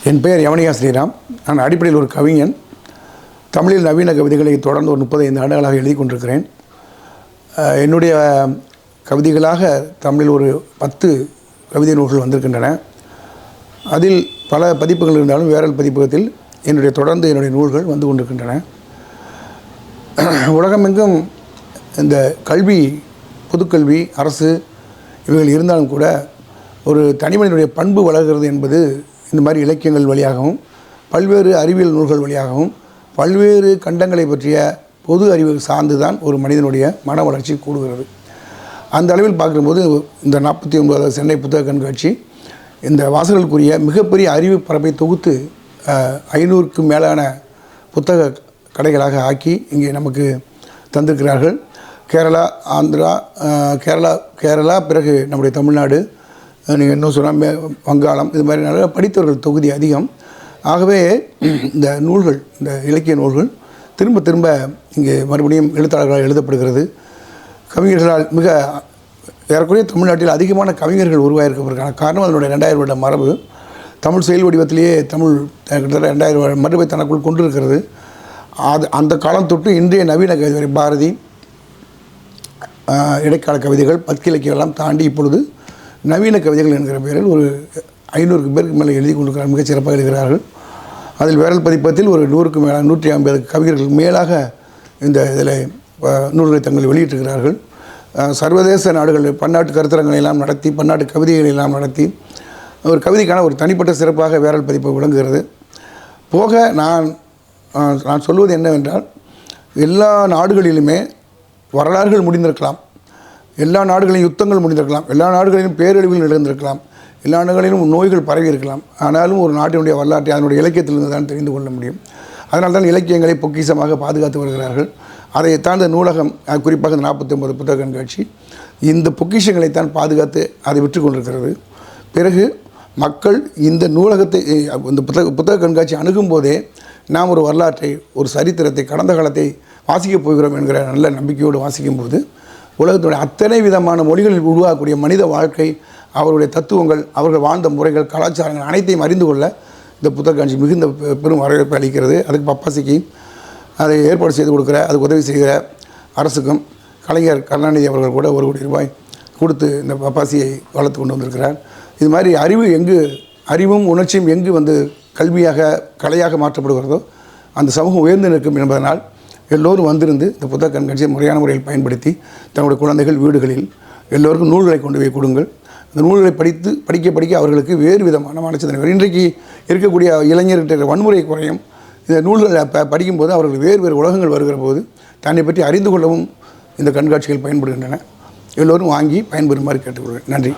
என் பெயர் யவனியா ஸ்ரீராம். நான் அடிப்படையில் ஒரு கவிஞன். தமிழில் நவீன கவிதைகளை தொடர்ந்து ஒரு 35 ஆண்டுகளாக எழுதி கொண்டிருக்கிறேன். என்னுடைய கவிதைகளாக தமிழில் ஒரு 10 கவிதை நூல்கள் வந்திருக்கின்றன. அதில் பல பதிப்புகள் இருந்தாலும் வேரல் பதிப்பகத்தில் என்னுடைய நூல்கள் வந்து கொண்டிருக்கின்றன. உலகமெங்கும் இந்த கல்வி, பொதுக்கல்வி, அரசு இவைகள் இருந்தாலும் கூட ஒரு தனிமனிதனுடைய பண்பு வளர்கிறது என்பது இந்த மாதிரி இலக்கியங்கள் வழியாகவும் பல்வேறு அறிவியல் நூல்கள் வழியாகவும் பல்வேறு கண்டங்களை பற்றிய பொது அறிவு சார்ந்து தான் ஒரு மனிதனுடைய மன வளர்ச்சி கூடுகிறது. அந்த அளவில் பார்க்கும்போது இந்த 49வது சென்னை புத்தக கண்காட்சி இந்த வாசகர்களுக்குரிய மிகப்பெரிய அறிவு பரப்பை தொகுத்து 500க்கும் மேலான புத்தக கடைகளாக ஆக்கி இங்கே நமக்கு தந்திருக்கிறார்கள். கேரளா, ஆந்திரா, கேரளா பிறகு நம்முடைய தமிழ்நாடு, நீங்கள் இன்னும் சொன்னால் வங்காளம், இது மாதிரி நிறைய படித்தவர்கள் தொகுதி அதிகம். ஆகவே இந்த நூல்கள், இந்த இலக்கிய நூல்கள் திரும்ப திரும்ப இங்கே மறுபடியும் எழுத்தாளர்களால் எழுதப்படுகிறது. கவிஞர்களால் மிக ஏறக்குறைய தமிழ்நாட்டில் அதிகமான கவிஞர்கள் உருவாயிருக்கிறதுக்கான காரணம் அதனுடைய 2000 வருட மரபு. தமிழ் செயல் வடிவத்திலேயே தமிழ் கிட்டத்தட்ட 2000 மரபை தனக்குள் கொண்டிருக்கிறது. அந்த காலம் தொட்டு இன்றைய நவீன கவிதை பாரதி, இடைக்கால கவிதைகள், பத்திலக்கியெல்லாம் தாண்டி இப்பொழுது நவீன கவிதைகள் என்கிற பெயரில் ஒரு 500 பேருக்கு மேலே எழுதி கொண்டிருக்கிறார்கள். மிகச் சிறப்பாக எழுதுகிறார்கள். அதில் வேரல் பதிப்பகத்தில் ஒரு 100க்கும் மேலே 150 கவிஞர்கள் மேலாக இந்த இதில் நூல்களை தங்கள் வெளியிட்டிருக்கிறார்கள். சர்வதேச நாடுகளில் பன்னாட்டு கருத்தரங்களை எல்லாம் நடத்தி, பன்னாட்டு கவிதைகளை எல்லாம் நடத்தி ஒரு கவிதைக்கான ஒரு தனிப்பட்ட சிறப்பாக வேரல் பதிப்பு விளங்குகிறது. போக நான் சொல்வது என்னவென்றால், எல்லா நாடுகளிலுமே வரலாறுகள் முடிந்திருக்கலாம், எல்லா நாடுகளிலும் யுத்தங்கள் முடிந்திருக்கலாம், எல்லா நாடுகளிலும் பேரழிவுகள் நடந்திருக்கலாம், எல்லா நாடுகளிலும் நோய்கள் பரவி இருக்கலாம். ஆனாலும் ஒரு நாட்டினுடைய வரலாற்றை அதனுடைய இலக்கியத்திலிருந்து தான் தெரிந்து கொள்ள முடியும். அதனால் தான் இலக்கியங்களை பொக்கிஷமாக பாதுகாத்து வருகிறார்கள். அதை தாழ்ந்த நூலகம், குறிப்பாக இந்த 49 புத்தக கண்காட்சி இந்த பொக்கிஷங்களைத்தான் பாதுகாத்து அதை விற்று கொண்டிருக்கிறது. பிறகு மக்கள் இந்த நூலகத்தை, இந்த புத்தக கண்காட்சி அணுகும் போதே நாம் ஒரு வரலாற்றை, ஒரு சரித்திரத்தை, கடந்த காலத்தை வாசிக்கப் போகிறோம் என்கிற நல்ல நம்பிக்கையோடு வாசிக்கும்போது உலகத்துடைய அத்தனை விதமான மொழிகளில் உருவாக்கக்கூடிய மனித வாழ்க்கை, அவருடைய தத்துவங்கள், அவர்கள் வாழ்ந்த முறைகள், கலாச்சாரங்கள் அனைத்தையும் அறிந்து கொள்ள இந்த புத்தக காட்சி மிகுந்த பெரும் வரவேற்பை அளிக்கிறது. அதுக்கு பப்பாசிக்கு அதை ஏற்பாடு செய்து கொடுக்குற, அதுக்கு உதவி செய்கிற அரசுக்கும் கலைஞர் கருணாநிதி அவர்கள் கூட 1 கோடி ரூபாய் கொடுத்து இந்த பப்பாசியை வளர்த்து கொண்டு வந்திருக்கிறார். இது மாதிரி அறிவும் உணர்ச்சியும் எங்கு வந்து கல்வியாக, கலையாக மாற்றப்படுகிறதோ அந்த சமூகம் உயர்ந்து நிற்கும் என்பதனால் எல்லோரும் வந்திருந்து இந்த புத்தக கண்காட்சியை முறையான முறையில் பயன்படுத்தி தன்னுடைய குழந்தைகள் வீடுகளில் எல்லோருக்கும் நூல்களை கொண்டு போய் கொடுங்கள். இந்த நூல்களை படிக்க அவர்களுக்கு வேறு விதமான மனச்சிந்தனை வரும். இன்றைக்கு இருக்கக்கூடிய இளைஞர்கிட்ட வன்முறை குறையும். இந்த நூல்களை படிக்கும்போது அவர்கள் வேறு உலகங்கள் வருகிற போது தன்னை பற்றி அறிந்து கொள்ளவும் இந்த கண்காட்சிகள் பயன்படுகின்றன. எல்லோரும் வாங்கி பயன்பெறுமாறு கேட்டுக்கொள்கிறேன். நன்றி.